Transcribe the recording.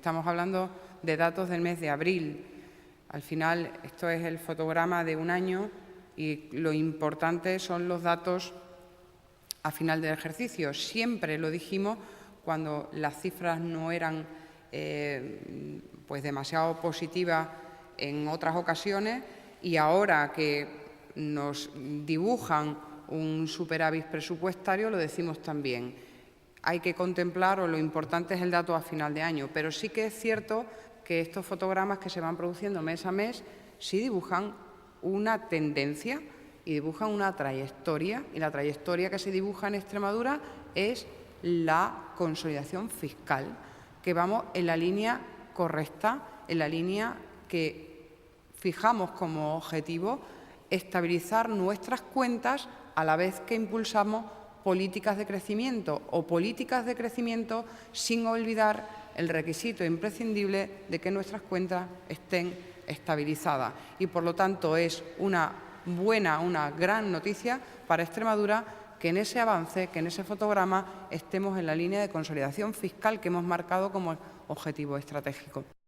Estamos hablando de datos del mes de abril. Al final, esto es el fotograma de un año y lo importante son los datos a final del ejercicio. Siempre lo dijimos cuando las cifras no eran pues demasiado positivas en otras ocasiones, y ahora que nos dibujan un superávit presupuestario lo decimos también. Hay que contemplar, o lo importante es el dato a final de año, pero sí que es cierto que estos fotogramas que se van produciendo mes a mes sí dibujan una tendencia y dibujan una trayectoria, y la trayectoria que se dibuja en Extremadura es la consolidación fiscal, que vamos en la línea correcta, en la línea que fijamos como objetivo estabilizar nuestras cuentas a la vez que impulsamos políticas de crecimiento sin olvidar el requisito imprescindible de que nuestras cuentas estén estabilizadas. Y, por lo tanto, es una gran noticia para Extremadura que en ese avance, que en ese fotograma estemos en la línea de consolidación fiscal que hemos marcado como objetivo estratégico.